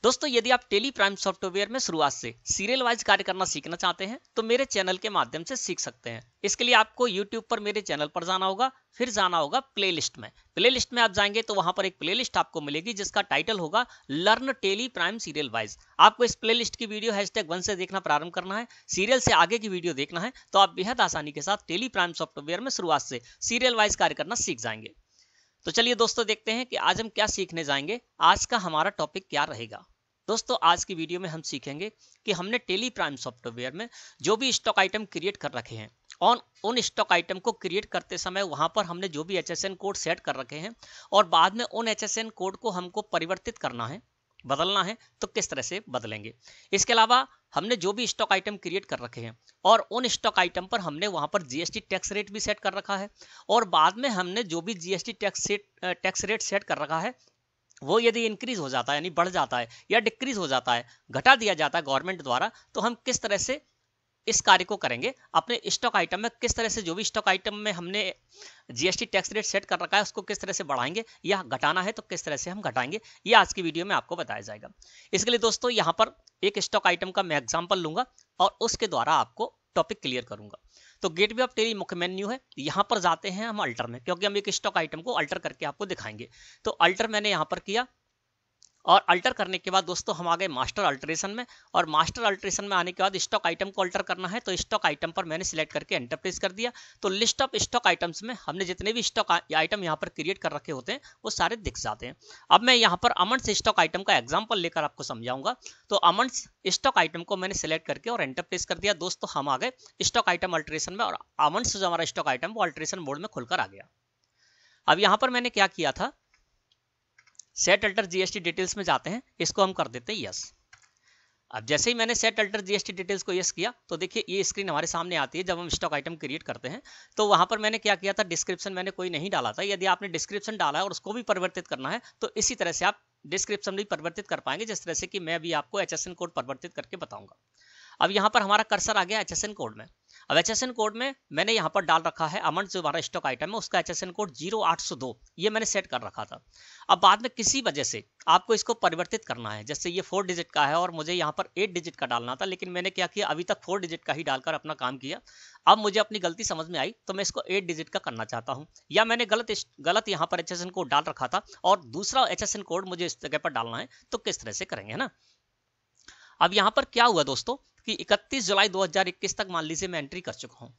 दोस्तों यदि आप टेली प्राइम सॉफ्टवेयर में शुरुआत से सीरियल वाइज कार्य करना सीखना चाहते हैं तो मेरे चैनल के माध्यम से सीख सकते हैं। इसके लिए आपको YouTube पर मेरे चैनल पर जाना होगा, फिर जाना होगा प्लेलिस्ट में। प्लेलिस्ट में आप जाएंगे तो वहां पर एक प्लेलिस्ट आपको मिलेगी जिसका टाइटल होगा learn Tally Prime serial wise. आपको इस प्लेलिस्ट की वीडियो #1 से देखना प्रारंभ करना है। सीरियल से आगे की वीडियो देखना है तो आप बेहद आसानी के साथ टेली प्राइम सॉफ्टवेयर में शुरुआत से सीरियल वाइज कार्य करना सीख जाएंगे। तो चलिए दोस्तों देखते हैं कि आज हम क्या सीखने जाएंगे, आज का हमारा टॉपिक क्या रहेगा। दोस्तों आज की वीडियो में हम सीखेंगे कि हमने टेली प्राइम सॉफ्टवेयर में जो भी स्टॉक आइटम क्रिएट कर रखे हैं और उन स्टॉक आइटम को क्रिएट करते समय वहां पर हमने जो भी HSN कोड सेट कर रखे हैं और बाद में उन HSN कोड को हमको परिवर्तित करना है, बदलना है, तो किस तरह से बदलेंगे। इसके अलावा हमने जो भी स्टॉक आइटम क्रिएट कर रखे हैं और उन स्टॉक आइटम पर हमने वहां पर GST टैक्स रेट भी सेट कर रखा है और बाद में हमने जो भी GST टैक्स रेट सेट कर रखा है वो यदि इंक्रीज हो जाता है यानी बढ़ जाता है या डिक्रीज हो जाता है, घटा दिया जाता है गवर्नमेंट द्वारा, तो हम किस तरह से इस कार्य को करेंगे। अपने स्टॉक आइटम में किस तरह से जो भी स्टॉक आइटम में हमने GST टैक्स रेट सेट कर रखा है उसको किस तरह से बढ़ाएंगे या घटाना है तो किस तरह से हम घटाएंगे, ये आज की वीडियो में आपको बताया जाएगा। इसके लिए दोस्तों यहाँ पर एक स्टॉक आइटम का मैं एग्जाम्पल लूंगा और उसके द्वारा आपको टॉपिक क्लियर करूंगा। तो गेटवे ऑफ टेली मुख्य मेन्यू है, यहां पर जाते हैं हम अल्टर में, क्योंकि हम एक स्टॉक आइटम को अल्टर करके आपको दिखाएंगे। तो अल्टर मैंने यहां पर किया और अल्टर करने के बाद दोस्तों हम आ गए मास्टर अल्टरेशन में और मास्टर अल्टरेशन में आने के बाद स्टॉक आइटम को अल्टर करना है तो स्टॉक आइटम पर मैंने सिलेक्ट करके एंटर प्रेस कर दिया। तो लिस्ट ऑफ स्टॉक आइटम्स में हमने जितने भी स्टॉक आइटम यहाँ पर क्रिएट कर रखे होते हैं वो सारे दिख जाते हैं। अब मैं यहाँ पर अमंस स्टॉक आइटम का एग्जाम्पल लेकर आपको समझाऊंगा। तो अमंस स्टॉक आइटम को मैंने सिलेक्ट करके और एंटर प्रेस कर दिया। दोस्तों हम आ गए स्टॉक आइटम अल्टरेशन में और अमंस जो हमारा स्टॉक आइटम वो अल्टरेशन मोड में खुलकर आ गया। अब यहाँ पर मैंने क्या किया था, सेट अल्टर GST डिटेल्स में जाते हैं, इसको हम कर देते हैं यस। अब जैसे ही मैंने सेट अल्टर GST डिटेल्स को यस किया तो देखिए ये स्क्रीन हमारे सामने आती है जब हम स्टॉक आइटम क्रिएट करते हैं। तो वहां पर मैंने क्या किया था, डिस्क्रिप्शन मैंने कोई नहीं डाला था। यदि आपने डिस्क्रिप्शन डाला है और उसको भी परिवर्तित करना है तो इसी तरह से आप डिस्क्रिप्शन भी परिवर्तित कर पाएंगे, जिस तरह से कि मैं अभी आपको HSN कोड परिवर्तित करके बताऊंगा। अब यहाँ पर हमारा कर्सर आ गया HSN कोड में। अब HSN कोड में मैंने यहाँ पर डाल रखा है अमंस जो हमारा स्टॉक आइटम है उसका HSN कोड 0802, ये मैंने सेट कर रखा था। अब बाद में किसी वजह से आपको इसको परिवर्तित करना है, जैसे ये 4 डिजिट का है और मुझे यहाँ पर 8 डिजिट का डालना था, लेकिन मैंने क्या किया, अभी तक 4 डिजिट का ही डालकर अपना काम किया। अब मुझे अपनी गलती समझ में आई तो मैं इसको 8 डिजिट का करना चाहता हूँ, या मैंने गलत यहाँ पर HSN कोड डाल रखा था और दूसरा HSN कोड मुझे इस जगह पर डालना है, तो किस तरह से करेंगे, है ना। अब यहाँ पर क्या हुआ दोस्तों कि 31 जुलाई 2021 तक मान लीजिए मैं एंट्री कर चुका हूँ।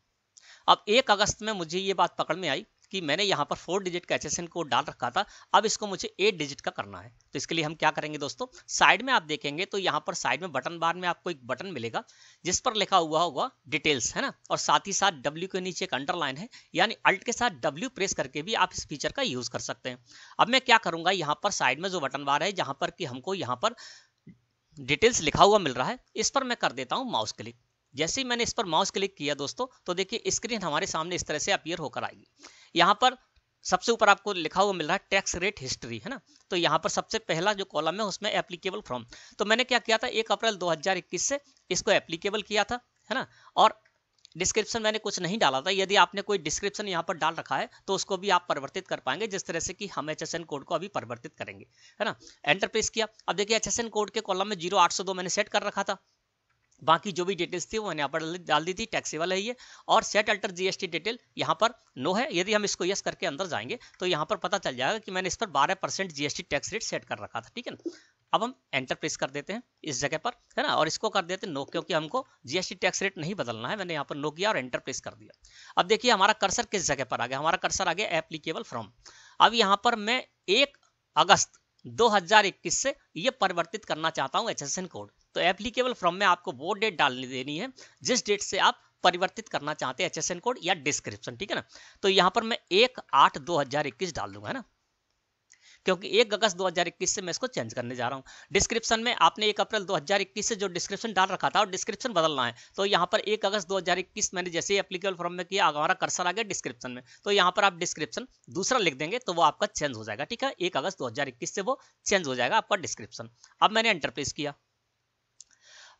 अब 1 अगस्त में मुझे ये बात पकड़ में आई कि मैंने यहाँ पर 4 डिजिट का HSN कोड डाल रखा था, अब इसको मुझे 8 डिजिट का करना है। तो इसके लिए हम क्या करेंगे दोस्तों, साइड में आप देखेंगे तो यहाँ पर साइड में बटन बार में आपको एक बटन मिलेगा जिस पर लिखा हुआ होगा डिटेल्स, है ना, और साथ ही साथ W के नीचे एक अंडरलाइन है, यानी अल्ट के साथ W प्रेस करके भी आप इस फीचर का यूज कर सकते हैं। अब मैं क्या करूंगा, यहाँ पर साइड में जो बटन बार है जहां पर कि हमको यहाँ पर डिटेल्स लिखा हुआ मिल रहा है, इस पर मैं कर देता हूं माउस क्लिक। जैसे ही मैंने इस पर माउस क्लिक किया दोस्तों तो देखिए स्क्रीन हमारे सामने इस तरह से अपीयर होकर आएगी। यहाँ पर सबसे ऊपर आपको लिखा हुआ मिल रहा है टैक्स रेट हिस्ट्री, है ना। तो यहाँ पर सबसे पहला जो कॉलम है उसमें एप्लीकेबल फ्रॉम, तो मैंने क्या किया था 1 अप्रैल 2021 से इसको एप्लीकेबल किया था, है ना। और डिस्क्रिप्शन मैंने कुछ नहीं डाला था। यदि आपने कोई डिस्क्रिप्शन यहाँ पर डाल रखा है तो उसको भी आप परिवर्तित कर पाएंगे, जिस तरह से कि हम HSN कोड को अभी परिवर्तित करेंगे, है ना। एंटर प्रेस किया। अब देखिए HSN कोड के कॉलम में 0802 मैंने सेट कर रखा था, बाकी जो भी डिटेल्स थी वो मैंने यहाँ पर डाल दी थी, टैक्सेबल है ये। और सेट अल्टर GST डिटेल यहाँ पर नो है। यदि हम इसको यस करके अंदर जाएंगे तो यहाँ पर पता चल जाएगा कि मैंने इस पर 12% GST टैक्स रेट सेट कर रखा था, ठीक है ना। अब हम एंटर प्रेस कर देते हैं इस जगह पर, है ना, और इसको कर देते हैं नो, क्योंकि हमको GST टैक्स रेट नहीं बदलना है। मैंने यहाँ पर नो किया और एंटर प्रेस कर दिया। अब देखिए हमारा कर्सर किस जगह पर आ गया, हमारा कर्सर आ गया एप्लीकेबल फ्रॉम। अब यहाँ पर मैं 1 अगस्त 2021 से ये परिवर्तित करना चाहता हूँ HSN कोड। तो एप्लीकेबल फ्रॉम में आपको वो डेट डालनी देनी है जिस डेट से आप परिवर्तित करना चाहते हैं HSN कोड या डिस्क्रिप्शन, ठीक है ना। तो यहाँ पर मैं 1/8/2021 डाल दूंगा, है ना, क्योंकि 1 अगस्त 2021 से मैं इसको चेंज करने जा रहा हूँ। डिस्क्रिप्शन में आपने 1 अप्रैल 2021 से जो डिस्क्रिप्शन डाल रखा था और डिस्क्रिप्शन बदलना है, तो यहाँ पर 1 अगस्त 2021 मैंने जैसे ही एप्लीकेबल फॉर्म में किया हमारा कर्सर आ गया डिस्क्रिप्शन में, तो यहाँ पर आप डिस्क्रिप्शन दूसरा लिख देंगे तो वो आपका चेंज हो जाएगा, ठीक है। 1 अगस्त 2021 से वो चेंज हो जाएगा आपका डिस्क्रिप्शन। अब मैंने एंटर प्रेस किया।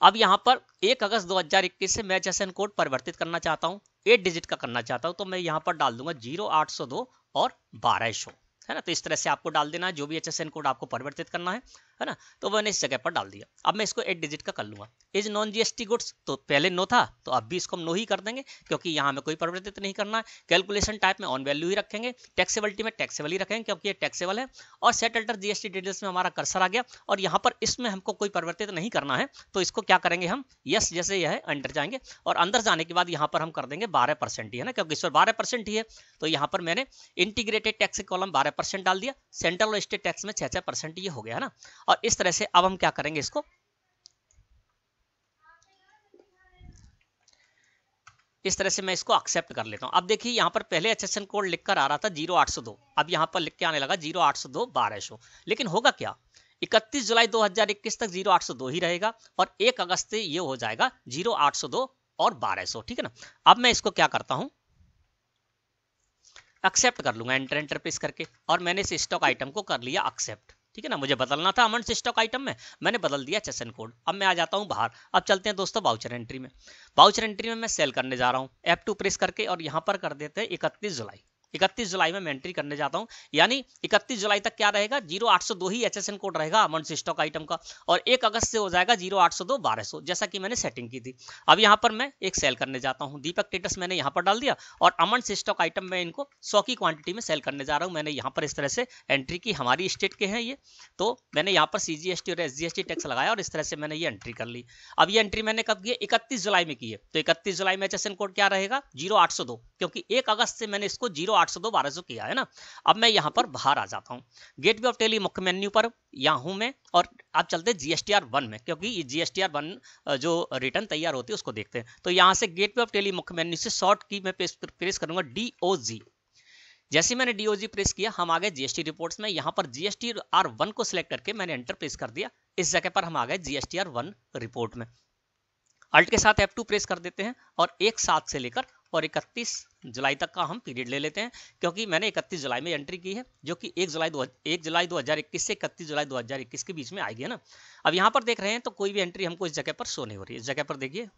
अब यहाँ पर 1 अगस्त 2021 से मैं HSN कोड परिवर्तित करना चाहता हूँ, 8 डिजिट का करना चाहता हूँ, तो मैं यहाँ पर डाल दूंगा 0802 और 1200, है ना। तो इस तरह से आपको डाल देना है जो भी HSN कोड आपको परिवर्तित करना है। है ना। तो मैंने इस जगह पर डाल दिया। अब मैं इसको 8 डिजिट का कर लूंगा। इज नॉन जीएसटी गुड्स, तो पहले नो था तो अब भी इसको हम नो ही कर देंगे, क्योंकि यहाँ में कोई परिवर्तित नहीं करना है। कैलकुलेशन टाइप में ऑन वैल्यू ही रखेंगे, टैक्सेबिलिटी में टैक्सेबल ही रखेंगे क्योंकि ये टैक्सेबल है। और सेट अल्टर जीएसटी डिटेल्स में हमारा कर्सर आ गया, और यहाँ पर इसमें हमको कोई परिवर्तित नहीं करना है, तो इसको क्या करेंगे हम, यस जैसे यह है अंदर जाएंगे, और अंदर जाने के बाद यहाँ पर हम कर देंगे 12% ही, है ना, क्योंकि इस पर 12% ही है। तो यहाँ पर मैंने इंटीग्रेटेड टैक्स कॉलम 12% डाल दिया, सेंट्रल और स्टेट टैक्स में 6% ये हो गया, है ना। और इस तरह से अब हम क्या करेंगे, इसको इस तरह से मैं इसको एक्सेप्ट कर लेता हूं। अब देखिए यहाँ पर पहले HSN कोड लिखकर आ रहा था 0802, अब यहाँ पर लिख के आने लगा 0802 1200। लेकिन होगा क्या, 31 जुलाई 2021 तक 0802 ही रहेगा, और 1 अगस्त से ये हो जाएगा 0802 और 1200, ठीक है ना। अब मैं इसको क्या करता हूं, एक्सेप्ट कर लूंगा एंटर एंटर प्रेस करके, और मैंने इस स्टॉक आइटम को कर लिया एक्सेप्ट, ठीक है ना। मुझे बदलना था अमन से स्टॉक आइटम में, मैंने बदल दिया HSN कोड। अब मैं आ जाता हूं बाहर। अब चलते हैं दोस्तों बाउचर एंट्री में। बाउचर एंट्री में मैं सेल करने जा रहा हूं, F2 प्रेस करके, और यहां पर कर देते हैं 31 जुलाई। 31 जुलाई में मैं एंट्री करने जाता हूं, यानी 31 जुलाई तक क्या रहेगा, 0802 ही HSN कोड रहेगा अमन से स्टॉक आइटम का, और 1 अगस्त से हो जाएगा 0802 1200, जैसा कि मैंने सेटिंग की थी। अब यहाँ पर मैं एक सेल करने जाता हूँ, दीपक ट्रेडर्स मैंने यहाँ पर डाल दिया, और अमन से स्टॉक आइटम में इनको 100 की क्वांटिटी में सेल करने जा रहा हूँ। मैंने यहाँ पर इस तरह से एंट्री की, हमारी स्टेट के हैं ये, तो मैंने यहाँ पर CGST और SGST टैक्स लगाया, और इस तरह से मैंने ये एंट्री कर ली। अब ये एंट्री मैंने कब की है, 31 जुलाई में की है, तो 31 जुलाई में HSN कोड क्या रहेगा, 0802, क्योंकि 1 अगस्त से मैंने इसको 0802 1200 किया है ना। अब मैं यहाँ पर बाहर आ जाता हूँ, गेटवे ऑफ टेली मुख्य मेन्यू पर यहाँ हूँ मैं, और अब चलते हैं GSTR 1 में, क्योंकि ये GSTR 1 जो रिटर्न तैयार होती है उसको देखते हैं। तो यहाँ से गेटवे ऑफ टेली मुख्य मेन्यू से शॉर्ट की मैं प्रेस करूंगा DOG। जैसे मैंने DOG प्रेस किया, हम आ गए GST रिपोर्ट्स में। यहाँ पर GSTR 1 को सिलेक्ट करके मैंने एंटर प्रेस कर दिया, इस जगह पर हम आ गए GSTR 1 रिपोर्ट में। अल्ट के साथ F2 प्रेस कर देते हैं, और एक साथ से लेकर और 31 जुलाई तक का हम पीरियड ले लेते हैं, क्योंकि मैंने 31 जुलाई में एंट्री की है, जो कि 1 जुलाई 2021 से 31 जुलाई 2021 के बीच में आएगी, है ना। अब यहाँ पर देख रहे हैं तो कोई भी एंट्री हमको इस जगह पर शो नहीं हो रही है। इस जगह पर देखिए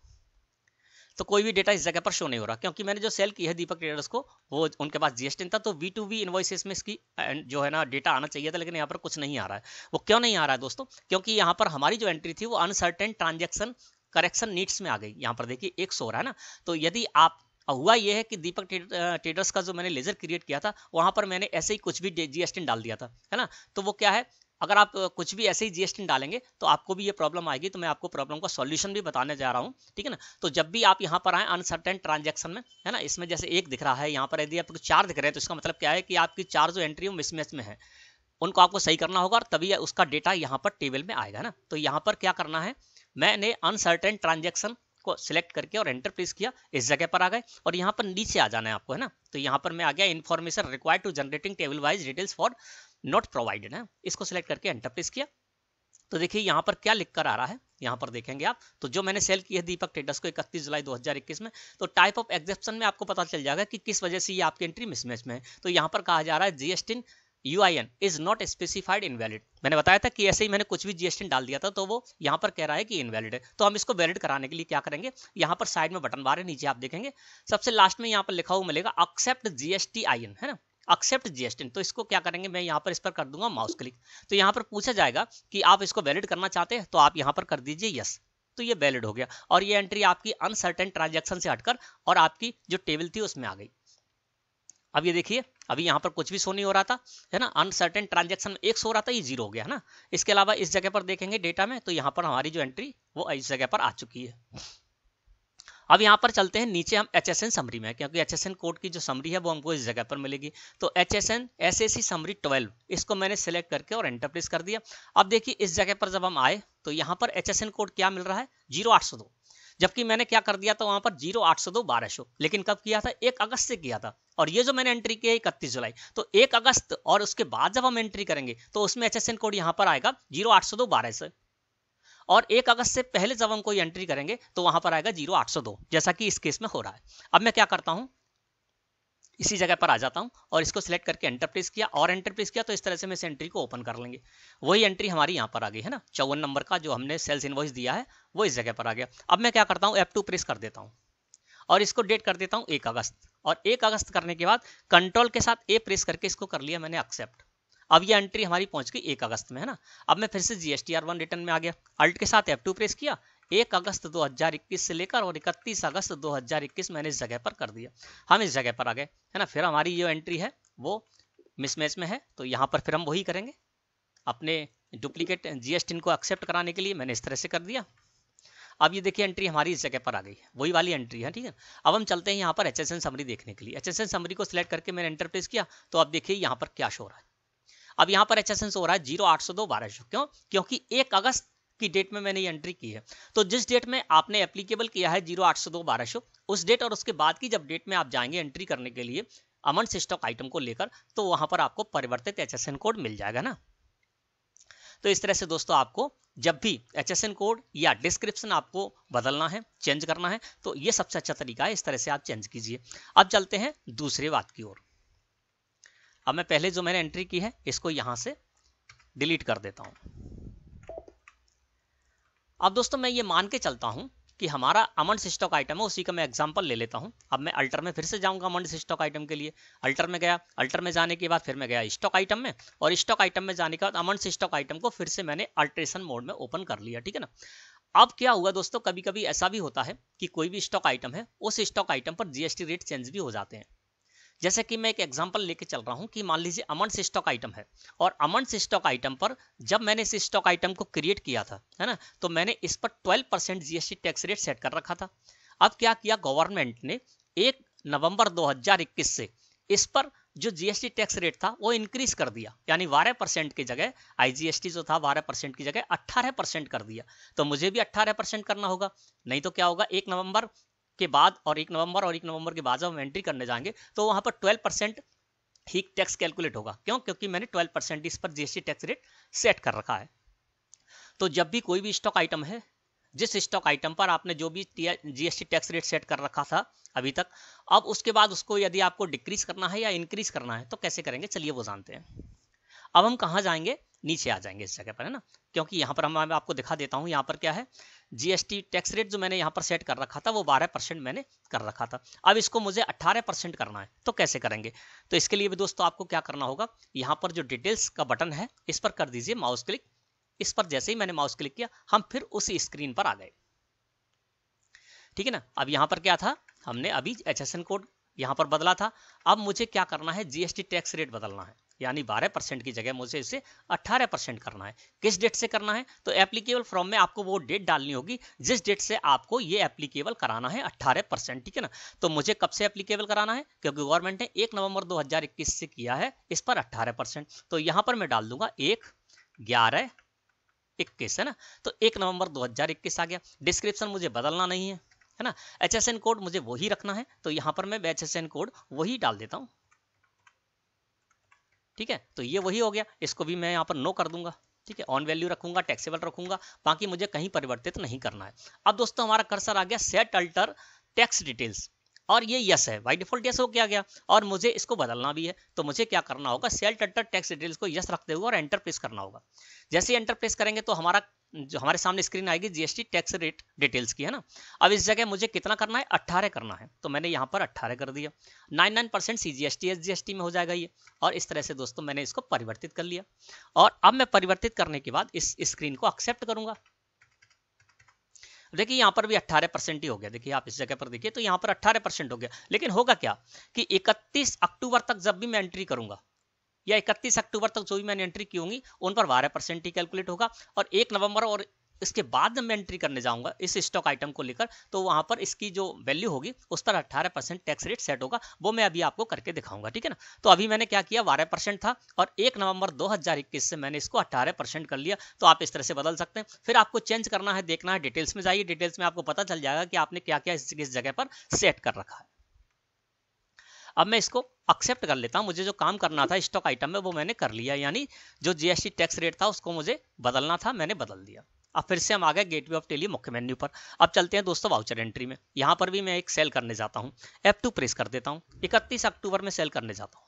तो कोई भी डेटा इस जगह पर शो नहीं हो रहा, क्योंकि मैंने जो सेल की है दीपक ट्रेडर्स को, वो उनके पास GST था, तो V2V इनवॉइसेस में इसकी जो है ना डेटा आना चाहिए था, लेकिन यहाँ पर कुछ नहीं आ रहा है। वो क्यों नहीं आ रहा है दोस्तों, क्योंकि यहाँ पर हमारी जो एंट्री थी वो अनसर्टेन ट्रांजेक्शन करेक्शन नीड्स में आ गई। यहाँ पर देखिए 100 हो रहा है ना। तो यदि आप हुआ यह है कि दीपक ट्रेडर्स का जो मैंने लेजर क्रिएट किया था, वहां पर मैंने ऐसे ही कुछ भी GST डाल दिया था, है ना। तो वो क्या है, अगर आप कुछ भी ऐसे ही GST डालेंगे तो आपको भी ये प्रॉब्लम आएगी। तो मैं आपको प्रॉब्लम का सॉल्यूशन भी बताने जा रहा हूँ, ठीक है ना। तो जब भी आप यहाँ पर आए अनसर्टेन ट्रांजेक्शन में, है ना, इसमें जैसे 1 दिख रहा है, यहाँ पर यदि आपको 4 दिख रहे हैं, तो इसका मतलब क्या है कि आपकी 4 जो एंट्री मिसमैच में है, उनको आपको सही करना होगा, और तभी उसका डेटा यहाँ पर टेबल में आएगा ना। तो यहाँ पर क्या करना है, मैंने अनसर्टेन ट्रांजेक्शन को सिलेक्ट करके और एंटर प्रेस किया, इस जगह पर आ गए, और यहाँ पर नीचे आ जाना है आपको, है ना। तो यहाँ पर मैं आ गया information required to generating table wise details for not provided, है, इसको सिलेक्ट करके एंटर प्रेस किया। तो देखिए यहाँ पर क्या लिख कर आ रहा है, यहाँ पर देखेंगे आप, तो जो मैंने सेल की है दीपक ट्रेडर्स को 31 जुलाई 2021 में, तो टाइप ऑफ एग्जेप्शन में आपको पता चल जाएगा कि किस वजह से ये आपकी एंट्री मिसमैच में है। तो यहाँ पर कहा जा रहा है GST UIN is not specified invalid. मैंने बताया था कि ऐसे ही मैंने कुछ भी GST डाल दिया था, तो वो यहाँ पर कह रहा है कि इनवैलिड है। तो हम इसको वैलिड कराने के लिए क्या करेंगे, यहाँ पर साइड में बटन बार है, नीचे आप देखेंगे सबसे लास्ट में यहाँ पर लिखा हुआ मिलेगा एक्सेप्ट GST IN, है ना, एक्सेप्ट GST। तो इसको क्या करेंगे, मैं यहाँ पर इस पर कर दूंगा माउस क्लिक। तो यहाँ पर पूछा जाएगा कि आप इसको वैलिड करना चाहते हैं, तो आप यहाँ पर कर दीजिए यस। तो ये वैलिड हो गया, और ये एंट्री आपकी अनसर्टेन ट्रांजैक्शन से हटकर और आपकी जो टेबल थी उसमें आ गई। अब ये देखिए, अभी यहाँ पर कुछ भी शो नहीं हो रहा था, है ना, अनसर्टेन ट्रांजैक्शन 1 शो हो रहा था, ये 0 हो गया, है ना। इसके अलावा इस जगह पर देखेंगे डेटा में, तो यहाँ पर हमारी जो एंट्री वो इस जगह पर आ चुकी है। अब यहाँ पर चलते हैं नीचे हम HSN समरी में, क्योंकि HSN कोड की जो समरी है वो हमको इस जगह पर मिलेगी। तो HSN SAC समरी 12, इसको मैंने सेलेक्ट करके और एंटर प्रेस कर दिया। अब देखिए इस जगह पर जब हम आए तो यहाँ पर HSN कोड क्या मिल रहा है, 0802, जबकि मैंने क्या कर दिया था वहां पर 0802 1200, लेकिन कब किया था, 1 अगस्त से किया था। और ये जो मैंने एंट्री की है 31 जुलाई, तो 1 अगस्त और उसके बाद जब हम एंट्री करेंगे तो उसमें HSN कोड यहाँ पर आएगा 0802 1200, और 1 अगस्त से पहले जब हम कोई एंट्री करेंगे तो वहां पर आएगा 0802, जैसा कि इस केस में हो रहा है। अब मैं क्या करता हूं, इसी जगह पर आ जाता हूं और इसको सिलेक्ट करके एंटर प्रेस किया, और एंटर प्रेस किया, तो इस तरह से मैं इस एंट्री को ओपन कर लेंगे। वही एंट्री हमारी यहाँ पर आ गई है ना, 54 नंबर का जो हमने सेल्स इनवॉइस दिया है वो इस जगह पर आ गया। अब मैं क्या करता हूँ, F2 प्रेस कर देता हूँ और इसको डेट कर देता हूँ 1 अगस्त, और 1 अगस्त करने के बाद कंट्रोल के साथ A प्रेस करके इसको कर लिया मैंने एक्सेप्ट। अब ये एंट्री हमारी पहुंच गई 1 अगस्त में, है ना। अब मैं फिर से GSTR1 रिटर्न में आ गया, अल्ट के साथ F2 प्रेस किया, 1 अगस्त 2021 से लेकर और 31 अगस्त 2021 मैंने इस जगह पर कर दिया, हम इस जगह पर आ गए, है ना। फिर हमारी जो एंट्री है वो मिसमैच में है, तो यहाँ पर फिर हम वही करेंगे, अपने डुप्लीकेट GST को एक्सेप्ट कराने के लिए मैंने इस तरह से कर दिया। अब ये देखिए एंट्री हमारी इस जगह पर आ गई है, वही वाली एंट्री है, ठीक है। अब हम चलते हैं यहाँ पर HSN समरी देखने के लिए। HSN समरी को सिलेक्ट करके मैंने एंटर प्रेस किया, तो अब देखिए यहाँ पर क्या शो हो रहा है। अब यहाँ पर HSN हो रहा है 0802-1200, क्यों? क्योंकि 1 अगस्त की डेट में मैंने ये एंट्री की है। तो जिस डेट में आपने एप्लीकेबल किया है 0802-1200, उस डेट और उसके बाद की जब डेट में आप जाएंगे एंट्री करने के लिए अमन स्टॉक आइटम को लेकर, तो वहां पर आपको परिवर्तित HSN कोड मिल जाएगा ना। तो इस तरह से दोस्तों आपको जब भी HSN कोड या डिस्क्रिप्शन आपको बदलना है, चेंज करना है, तो ये सबसे अच्छा तरीका है, इस तरह से आप चेंज कीजिए। अब चलते हैं दूसरे बात की ओर। अब मैं पहले जो मैंने एंट्री की है इसको यहां से डिलीट कर देता हूं। अब दोस्तों मैं ये मान के चलता हूं कि हमारा अमन स्टॉक आइटम है, उसी का मैं एग्जांपल ले लेता हूं। अब मैं अल्टर में फिर से जाऊंगा अमन स्टॉक आइटम के लिए, अल्टर में गया, अल्टर में जाने के बाद फिर मैं गया स्टॉक आइटम में, और स्टॉक आइटम में जाने के बाद अमन स्टॉक आइटम को फिर से मैंने अल्ट्रेशन मोड में ओपन कर लिया, ठीक है ना। अब क्या हुआ दोस्तों, कभी कभी ऐसा भी होता है कि कोई भी स्टॉक आइटम है, उस स्टॉक आइटम पर GST रेट चेंज भी हो जाते हैं। जैसे कि मैं एक एग्जांपल लेके चल रहा हूं कि मान लीजिए अमन स्टॉक आइटम है, और अमन स्टॉक आइटम पर जब मैंने इस स्टॉक आइटम को क्रिएट किया था, है ना, तो मैंने इस पर 12% GST टैक्स रेट सेट कर रखा था। अब क्या किया गवर्नमेंट ने 1 नवंबर 2021 से इस पर जो GST टैक्स रेट था वो इंक्रीज कर दिया, यानी 12% की जगह IGST जो था 12% की जगह 18% कर दिया। तो मुझे भी 18% करना होगा, नहीं तो क्या होगा 1 नवंबर के बाद और 1 नवंबर के बाद जब हम एंट्री करने जाएंगे तो वहां पर 12% ही टैक्स कैलकुलेट होगा। क्यों? क्योंकि मैंने 12% इस पर GST टैक्स रेट सेट कर रखा है। तो जब भी कोई भी स्टॉक आइटम है, जिस स्टॉक आइटम पर आपने जो भी GST टैक्स रेट सेट कर रखा था अभी तक, अब उसके बाद उसको यदि आपको डिक्रीज करना है या इंक्रीज करना है तो कैसे करेंगे, चलिए वो जानते हैं। अब हम कहाँ जाएंगे, नीचे आ जाएंगे इस जगह पर, है ना, क्योंकि यहाँ पर मैं आपको दिखा देता हूँ। यहाँ पर क्या है, GST टैक्स रेट जो मैंने यहाँ पर सेट कर रखा था वो 12% मैंने कर रखा था। अब इसको मुझे 18% करना है, तो कैसे करेंगे। तो इसके लिए भी दोस्तों आपको क्या करना होगा, यहाँ पर जो डिटेल्स का बटन है इस पर कर दीजिए माउस क्लिक। इस पर जैसे ही मैंने माउस क्लिक किया हम फिर उसी स्क्रीन पर आ गए, ठीक है ना। अब यहाँ पर क्या था, हमने अभी HSN कोड यहाँ पर बदला था। अब मुझे क्या करना है, GST टैक्स रेट बदलना है, यानी 12% की जगह मुझे इसे 18% करना है। किस डेट से करना है, तो एप्लीकेबल फ्रॉम में आपको वो डेट डालनी होगी जिस डेट से आपको ये एप्लीकेबल कराना है 18%, ठीक है ना। तो मुझे कब से एप्लीकेबल कराना है, क्योंकि गवर्नमेंट ने 1 नवंबर 2021 से किया है इस पर 18%, तो यहाँ पर मैं डाल दूंगा 1/11/21, है ना। तो 1 नवंबर 2021 आ गया। डिस्क्रिप्शन मुझे बदलना नहीं है ना। HSN कोड मुझे वही रखना है, तो यहाँ पर मैं HSN कोड वही डाल देता हूँ, ठीक है। तो ये वही हो गया, इसको भी मैं यहाँ पर नो कर दूंगा, ठीक है। ऑन वैल्यू रखूंगा, टैक्सेबल रखूंगा, बाकी मुझे कहीं परिवर्तित नहीं करना है। अब दोस्तों हमारा कर्सर आ गया सेट अल्टर टैक्स डिटेल्स, और ये यस है, बाय डिफॉल्ट यस हो गया और मुझे इसको बदलना भी है। तो मुझे क्या करना होगा, सेट अल्टर टैक्स डिटेल्स को यस रखते हुए और एंटर प्रेस करना होगा। जैसे एंटर प्रेस करेंगे तो हमारा जो हमारे सामने स्क्रीन आएगी GST टैक्स रेट डिटेल्स की, है ना। अब इस जगह मुझे कितना करना है, 18 करना है, तो मैंने यहाँ पर 18 कर दिया। 99% CGST SGST में हो जाएगा ये, और इस तरह से दोस्तों मैंने इसको परिवर्तित कर लिया। और अब मैं परिवर्तित करने के बाद इस स्क्रीन को एक्सेप्ट करूंगा। देखिए यहाँ पर भी 18% ही हो गया, देखिए आप इस जगह पर देखिए तो यहाँ पर 18% हो गया। लेकिन होगा क्या कि 31 अक्टूबर तक जब भी मैं एंट्री करूंगा, या 31 अक्टूबर तक जो भी मैंने एंट्री की होंगी उन पर 12% ही कैलकुलेट होगा, और 1 नवंबर और इसके बाद जब मैं एंट्री करने जाऊंगा इस स्टॉक आइटम को लेकर, तो वहां पर इसकी जो वैल्यू होगी उस पर 18% टैक्स रेट सेट होगा। वो मैं अभी आपको करके दिखाऊंगा, ठीक है ना। तो अभी मैंने क्या किया, 12% था और 1 नवंबर 2021 से मैंने इसको 18% कर लिया। तो आप इस तरह से बदल सकते हैं। फिर आपको चेंज करना है, देखना है, डिटेल्स में जाइए, डिटेल्स में आपको पता चल जाएगा कि आपने क्या क्या इस जगह पर सेट कर रखा है। अब मैं इसको एक्सेप्ट कर लेता हूं। मुझे जो काम करना था स्टॉक आइटम में वो मैंने कर लिया, यानी जो GST टैक्स रेट था उसको मुझे बदलना था, मैंने बदल दिया। अब फिर से हम आ गए गेटवे ऑफ टेली मुख्य मेन्यू पर। अब चलते हैं दोस्तों वाउचर एंट्री में। यहाँ पर भी मैं एक सेल करने जाता हूँ, F2 प्रेस कर देता हूँ, 31 अक्टूबर में सेल करने जाता हूँ।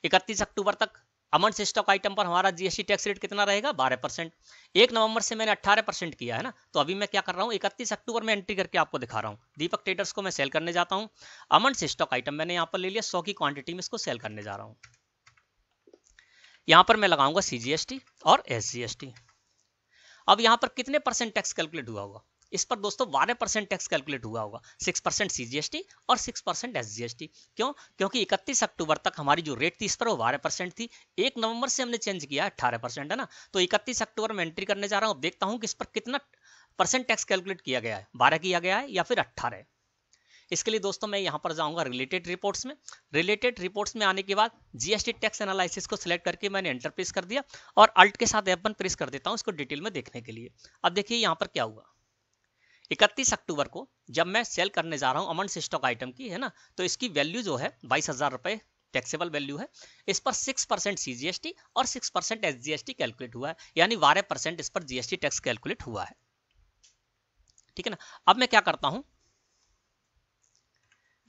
31 अक्टूबर तक अमन स्टॉक आइटम पर हमारा GST टैक्स रेट कितना रहेगा, 12%। 1 नवंबर से मैंने 18% किया है ना, तो अभी मैं क्या कर रहा हूँ, 31 अक्टूबर में एंट्री करके आपको दिखा रहा हूँ। दीपक ट्रेडर्स को मैं सेल करने जाता हूँ। अमन स्टॉक आइटम मैंने यहाँ पर ले लिया, 100 की क्वांटिटी में इसको सेल करने जा रहा हूँ। यहाँ पर मैं लगाऊंगा CGST और SGST। अब यहाँ पर कितने परसेंट टैक्स कैलकुलेट हुआ होगा? इस पर दोस्तों 12% टैक्स कैलकुलेट हुआ होगा, 6% CGST और 6% SGST। क्यों? क्योंकि 31 अक्टूबर तक हमारी जो रेट थी इस पर वो 12% थी। 1 नवंबर से हमने चेंज किया 18%, है ना। तो 31 अक्टूबर में एंट्री करने जा रहा हूँ, देखता हूँ कि इस पर कितना परसेंट टैक्स कैलकुलेट किया गया है, 12 किया गया है या फिर 18। इसके लिए दोस्तों मैं यहाँ पर जाऊंगा रिलेटेड रिपोर्ट्स में। रिलेटेड रिपोर्ट्स में आने के बाद जीएसटी टैक्स एनालिसिस को सिलेक्ट करके मैंने एंटर प्रेस कर दिया और अल्ट के साथ F1 प्रेस कर देता हूँ इसको डिटेल में देखने के लिए। अब देखिए यहाँ पर क्या हुआ। 31 अक्टूबर को जब मैं सेल करने जा रहा हूँ अमन स्टॉक आइटम की, है ना, तो इसकी वैल्यू जो है 22,000 रुपए टैक्सेबल वैल्यू है। इस पर 6% CGST और 6% SGST कैलकुलेट हुआ है, यानी 12% इस पर जीएसटी टैक्स कैलकुलेट हुआ है। ठीक है ना। अब मैं क्या करता हूं,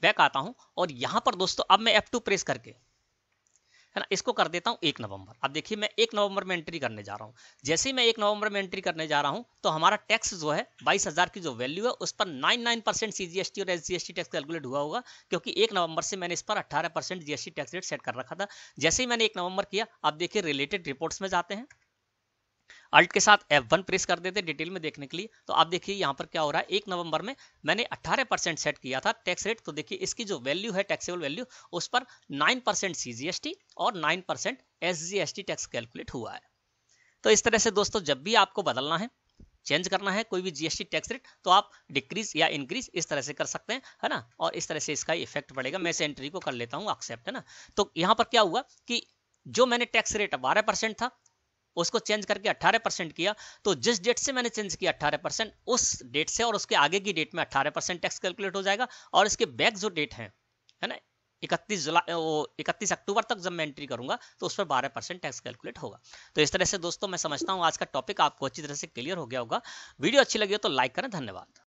बैक आता हूं और यहां पर दोस्तों अब मैं F2 प्रेस करके, है ना, इसको कर देता हूं 1 नवंबर। अब देखिए मैं 1 नवंबर में एंट्री करने जा रहा हूं। जैसे ही मैं 1 नवंबर में एंट्री करने जा रहा हूं तो हमारा टैक्स जो है 22,000 की जो वैल्यू है उस पर 99% CGST और SGST टैक्स कैलकुलेट हुआ होगा, क्योंकि 1 नवंबर से मैंने इस पर 18% जीएसटी टैक्स रेट सेट कर रखा था। जैसे ही मैंने 1 नवंबर किया, अब देखिए रिलेटेड रिपोर्ट्स में जाते हैं, अल्ट के साथ F1 प्रेस कर देते डिटेल में देखने के लिए। तो आप देखिए यहाँ पर क्या हो रहा है, 1 नवंबर में मैंने 18% सेट किया था टैक्स रेट। तो देखिए इसकी जो वैल्यू है टैक्सेबल वैल्यू उस पर 9% CGST और 9% SGST टैक्स कैलकुलेट हुआ है। तो इस तरह से दोस्तों जब भी आपको बदलना है, चेंज करना है कोई भी जीएसटी टैक्स रेट, तो आप डिक्रीज या इंक्रीज इस तरह से कर सकते हैं, है ना। और इस तरह से इसका इफेक्ट पड़ेगा। मैं इस एंट्री को कर लेता हूँ एक्सेप्ट, है ना। तो यहाँ पर क्या हुआ कि जो मैंने टैक्स रेट 12% था उसको चेंज करके 18% किया। तो जिस डेट से मैंने चेंज किया 18%, उस डेट से और उसके आगे की डेट में 18% टैक्स कैलकुलेट हो जाएगा। और इसके बैक जो डेट है ना, 31 अक्टूबर तक जब मैं एंट्री करूंगा तो उस पर 12% टैक्स कैलकुलेट होगा। तो इस तरह से दोस्तों मैं समझता हूं आज का टॉपिक आपको अच्छी तरह से क्लियर हो गया होगा। वीडियो अच्छी लगी हो तो लाइक करें। धन्यवाद।